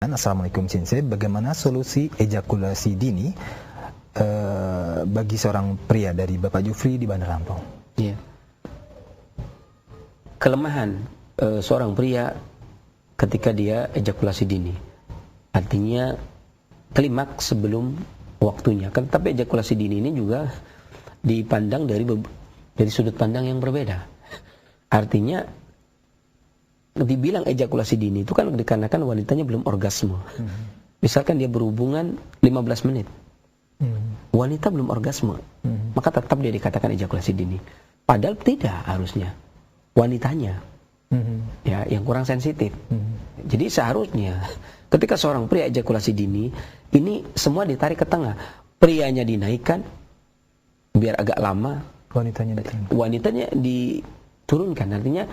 menanyakan, Assalamualaikum Cincin, bagaimana solusi ejakulasi dini bagi seorang pria, dari Bapak Jufri di Bandar Lampung. Iya. Kelemahan seorang pria ketika dia ejakulasi dini, artinya klimaks sebelum waktunya. Tetapi ejakulasi dini ini juga dipandang dari sudut pandang yang berbeda. Artinya dibilang ejakulasi dini itu kan dikarenakan wanitanya belum orgasme. Misalkan dia berhubungan 15 menit, wanita belum orgasme, maka tetap dia dikatakan ejakulasi dini. Padahal tidak harusnya, wanitanya ya yang kurang sensitif. Jadi seharusnya ketika seorang pria ejakulasi dini, ini semua ditarik ke tengah. Prianya dinaikkan biar agak lama, wanitanya diturunkan. Artinya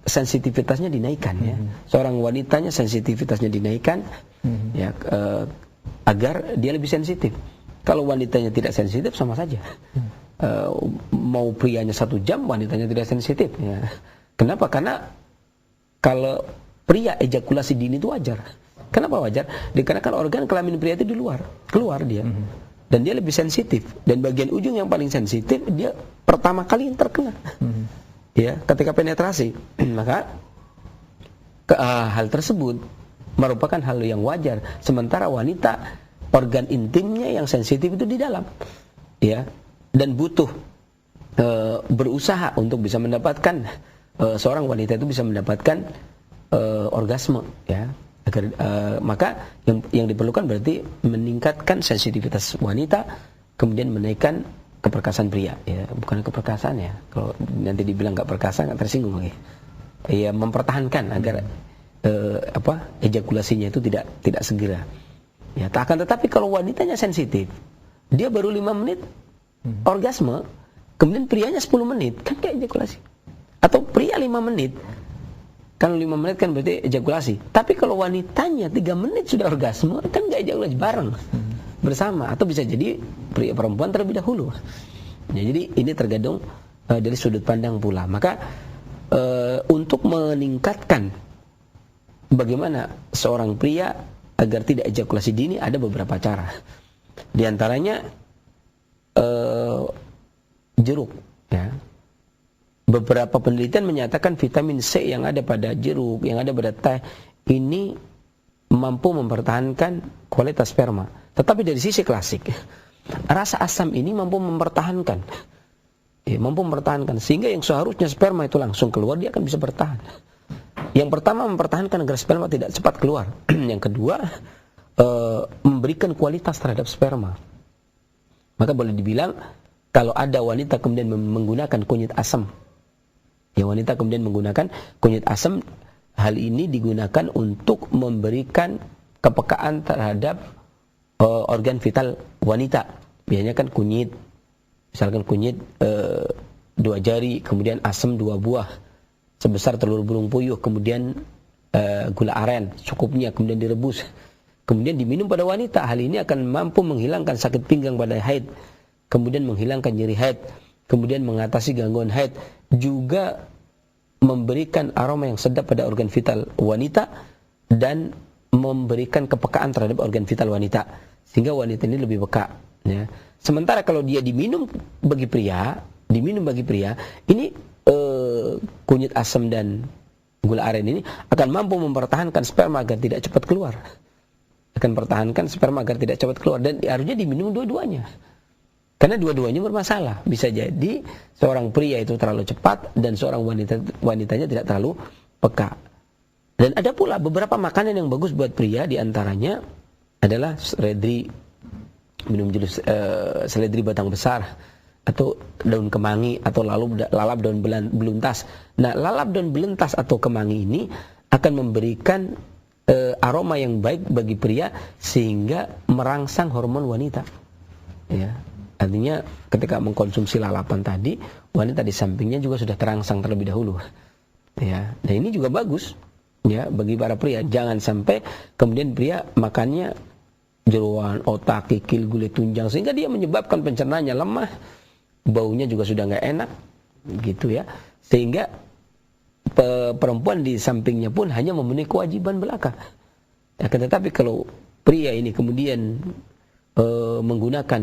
sensitivitasnya dinaikkan, ya. Seorang wanitanya sensitivitasnya dinaikkan, ya, agar dia lebih sensitif. Kalau wanitanya tidak sensitif, sama saja. Mau prianya 1 jam, wanitanya tidak sensitif, ya. Kenapa? Karena kalau pria ejakulasi dini itu wajar. Kenapa wajar? Dikarenakan organ kelamin pria itu di luar, keluar dia, dan dia lebih sensitif. Dan bagian ujung yang paling sensitif dia pertama kali yang terkena, ya, ketika penetrasi. Maka hal tersebut merupakan hal yang wajar. Sementara wanita, organ intimnya yang sensitif itu di dalam, ya, dan butuh berusaha untuk bisa mendapatkan, seorang wanita itu bisa mendapatkan orgasme, ya, agar maka yang diperlukan berarti meningkatkan sensitivitas wanita, kemudian menaikkan keperkasaan pria, ya, bukan keperkasaan, ya. Kalau nanti dibilang nggak perkasa, nggak tersinggung lagi. Ya, mempertahankan agar ejakulasinya itu tidak segera. Ya, akan tetapi kalau wanitanya sensitif, dia baru 5 menit orgasme, kemudian prianya 10 menit, kan kayak ejakulasi. Atau pria 5 menit, kan 5 menit kan berarti ejakulasi. Tapi kalau wanitanya 3 menit sudah orgasme, kan nggak ejakulasi bareng, bersama. Atau bisa jadi pria perempuan terlebih dahulu. Ya, jadi ini tergantung dari sudut pandang pula. Maka untuk meningkatkan bagaimana seorang pria agar tidak ejakulasi dini, ada beberapa cara. Di antaranya jeruk, ya. Beberapa penelitian menyatakan vitamin C yang ada pada jeruk, yang ada pada teh, ini mampu mempertahankan kualitas sperma. Tetapi dari sisi klasik, rasa asam ini mampu mempertahankan, ya, mampu mempertahankan, sehingga yang seharusnya sperma itu langsung keluar, dia akan bisa bertahan. Yang pertama, mempertahankan agar sperma tidak cepat keluar. Yang kedua, memberikan kualitas terhadap sperma. Maka boleh dibilang, kalau ada wanita kemudian menggunakan kunyit asam, ya, wanita kemudian menggunakan kunyit asam, hal ini digunakan untuk memberikan kepekaan terhadap organ vital wanita. Biasanya kan kunyit, misalkan kunyit 2 jari, kemudian asam 2 buah sebesar telur burung puyuh, kemudian gula aren cukupnya, kemudian direbus, kemudian diminum pada wanita. Hal ini akan mampu menghilangkan sakit pinggang pada haid, kemudian menghilangkan nyeri haid, kemudian mengatasi gangguan haid, juga memberikan aroma yang sedap pada organ vital wanita, dan memberikan kepekaan terhadap organ vital wanita, sehingga wanita ini lebih peka, ya. Sementara kalau dia diminum bagi pria, ini kunyit asam dan gula aren ini akan mampu mempertahankan sperma agar tidak cepat keluar. Akan pertahankan sperma agar tidak cepat keluar, dan harusnya diminum dua-duanya. Karena dua-duanya bermasalah. Bisa jadi seorang pria itu terlalu cepat dan seorang wanitanya tidak terlalu peka. Dan ada pula beberapa makanan yang bagus buat pria, diantaranya adalah seledri, minum jus seledri batang besar, atau daun kemangi, atau lalap daun beluntas. Nah, lalap daun beluntas atau kemangi ini akan memberikan aroma yang baik bagi pria, sehingga merangsang hormon wanita, ya. Artinya ketika mengkonsumsi lalapan tadi, wanita di sampingnya juga sudah terangsang terlebih dahulu, ya. Nah, ini juga bagus, ya, bagi para pria. Jangan sampai kemudian pria makannya jeroan, otak, kikil, gulai tunjang, sehingga dia menyebabkan pencernaannya lemah, baunya juga sudah nggak enak, gitu, ya. Sehingga perempuan di sampingnya pun hanya memenuhi kewajiban belaka. Tetapi kalau pria ini kemudian menggunakan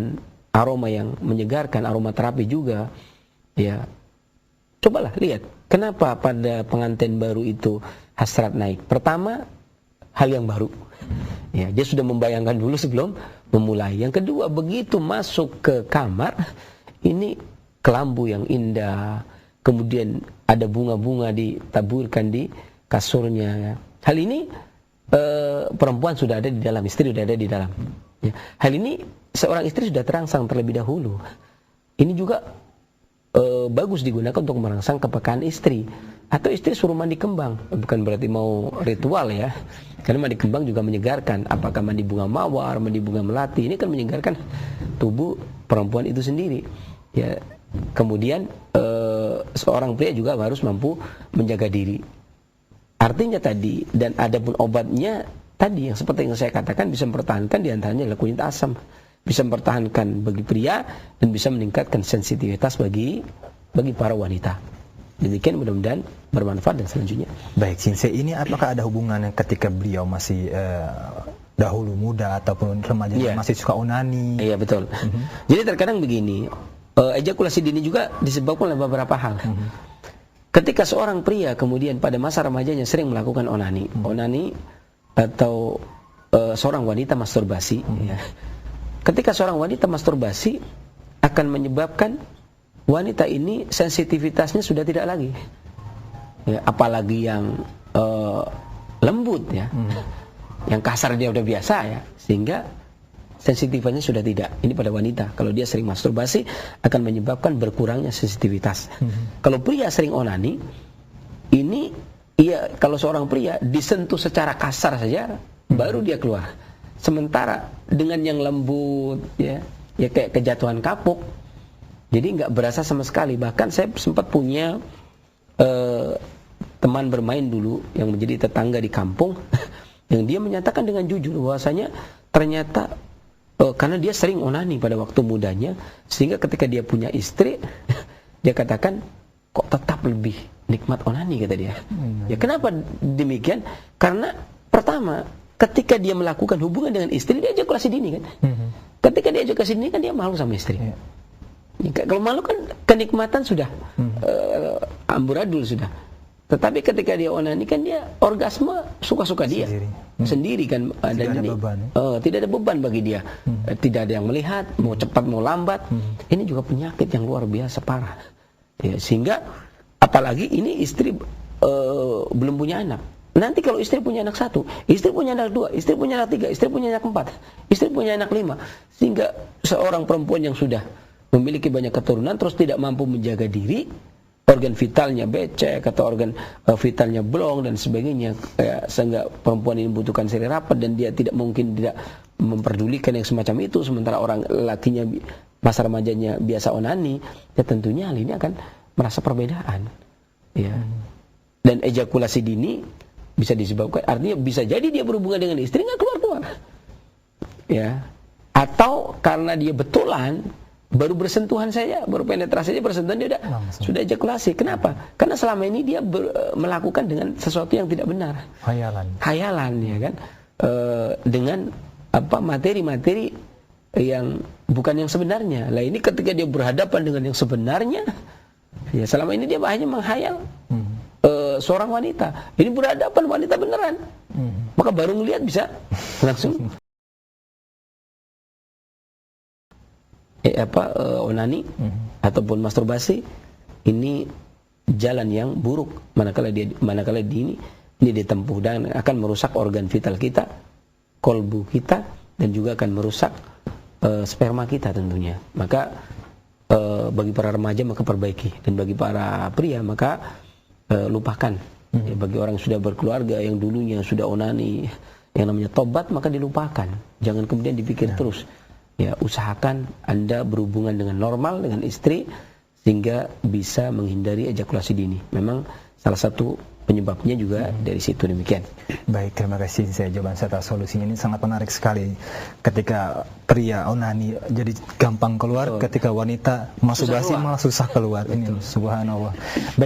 aroma yang menyegarkan, aroma terapi juga, ya cobalah lihat kenapa pada pengantin baru itu hasrat naik. Pertama, hal yang baru, ya dia sudah membayangkan dulu sebelum memulai. Yang kedua, begitu masuk ke kamar, ini kelambu yang indah, kemudian ada bunga-bunga ditaburkan di kasurnya. Hal ini perempuan sudah ada di dalam, istri sudah ada di dalam. Ya. Hal ini seorang istri sudah terangsang terlebih dahulu. Ini juga bagus digunakan untuk merangsang kepekaan istri. Atau istri suruh mandi kembang, bukan berarti mau ritual ya. Karena mandi kembang juga menyegarkan. Apakah mandi bunga mawar, mandi bunga melati, ini kan menyegarkan tubuh perempuan itu sendiri. Ya. Kemudian seorang pria juga harus mampu menjaga diri. Artinya tadi, dan ada pun obatnya tadi yang seperti yang saya katakan, bisa mempertahankan diantaranya adalah kunyit asam, bisa mempertahankan bagi pria dan bisa meningkatkan sensitivitas bagi para wanita. Demikian, mudah-mudahan bermanfaat dan selanjutnya. Baik, Sensei, ini apakah ada hubungannya ketika beliau masih dahulu muda ataupun remaja masih suka onani? Iya, betul. Jadi terkadang begini, ejakulasi dini juga disebabkan oleh beberapa hal. Ketika seorang pria kemudian pada masa remajanya sering melakukan onani atau seorang wanita masturbasi, ya. Ketika seorang wanita masturbasi akan menyebabkan wanita ini sensitivitasnya sudah tidak lagi, ya, apalagi yang lembut ya, yang kasar dia udah biasa ya, sehingga sensitivitasnya sudah tidak. Ini pada wanita, kalau dia sering masturbasi akan menyebabkan berkurangnya sensitivitas. Kalau pria sering onani, ini iya, kalau seorang pria disentuh secara kasar saja baru dia keluar. Sementara dengan yang lembut ya kayak kejatuhan kapuk, jadi nggak berasa sama sekali. Bahkan saya sempat punya teman bermain dulu yang menjadi tetangga di kampung yang dia menyatakan dengan jujur bahwasanya ternyata karena dia sering onani pada waktu mudanya, sehingga ketika dia punya istri dia katakan kok tetap lebih nikmat onani, kata dia. Ya, kenapa demikian? Karena pertama, ketika dia melakukan hubungan dengan istri, dia ejakulasi dini kan. Ketika dia ejakulasi dini kan dia malu sama istri. Ya, kalau malu kan kenikmatan sudah amburadul sudah. Tetapi ketika dia onani kan dia orgasme suka-suka dia sendiri kan, dan ini tidak ada beban bagi dia. Tidak ada yang melihat, mau cepat mau lambat. Ini juga penyakit yang luar biasa parah. Ya, sehingga apalagi ini istri belum punya anak. Nanti kalau istri punya anak 1, istri punya anak 2, istri punya anak 3, istri punya anak 4, istri punya anak 5, sehingga seorang perempuan yang sudah memiliki banyak keturunan terus tidak mampu menjaga diri, organ vitalnya becek atau organ vitalnya blong dan sebagainya, sehingga perempuan ini membutuhkan seri rapat dan dia tidak mungkin tidak memperdulikan yang semacam itu, sementara orang lakinya masa remajanya biasa onani, ya tentunya hal ini akan merasa perbedaan, ya. Dan ejakulasi dini bisa disebabkan, artinya bisa jadi dia berhubungan dengan istri nggak keluar-keluar, ya, atau karena dia betulan baru bersentuhan saja, baru penetrasi saja, bersentuhan dia sudah ejakulasi. Kenapa? Karena selama ini dia melakukan dengan sesuatu yang tidak benar, hayalan ya kan, dengan apa materi-materi yang bukan yang sebenarnya. Lah ini ketika dia berhadapan dengan yang sebenarnya, ya selama ini dia hanya menghayal seorang wanita, ini berhadapan wanita beneran, maka baru ngelihat bisa langsung onani ataupun masturbasi. Ini jalan yang buruk manakala ini ditempuh, dan akan merusak organ vital kita, kolbu kita, dan juga akan merusak sperma kita tentunya. Maka bagi para remaja maka perbaiki, dan bagi para pria maka lupakan. Ya, bagi orang yang sudah berkeluarga, yang dulunya sudah onani, yang namanya tobat, maka dilupakan. Jangan kemudian dipikir terus. Ya, usahakan Anda berhubungan dengan normal dengan istri sehingga bisa menghindari ejakulasi dini. Memang salah satu penyebabnya juga dari situ. Demikian. Baik, terima kasih saya jawaban serta solusinya ini sangat menarik sekali. Ketika pria onani jadi gampang keluar, ketika wanita masturbasi malah susah keluar. Ini subhanallah. Baik.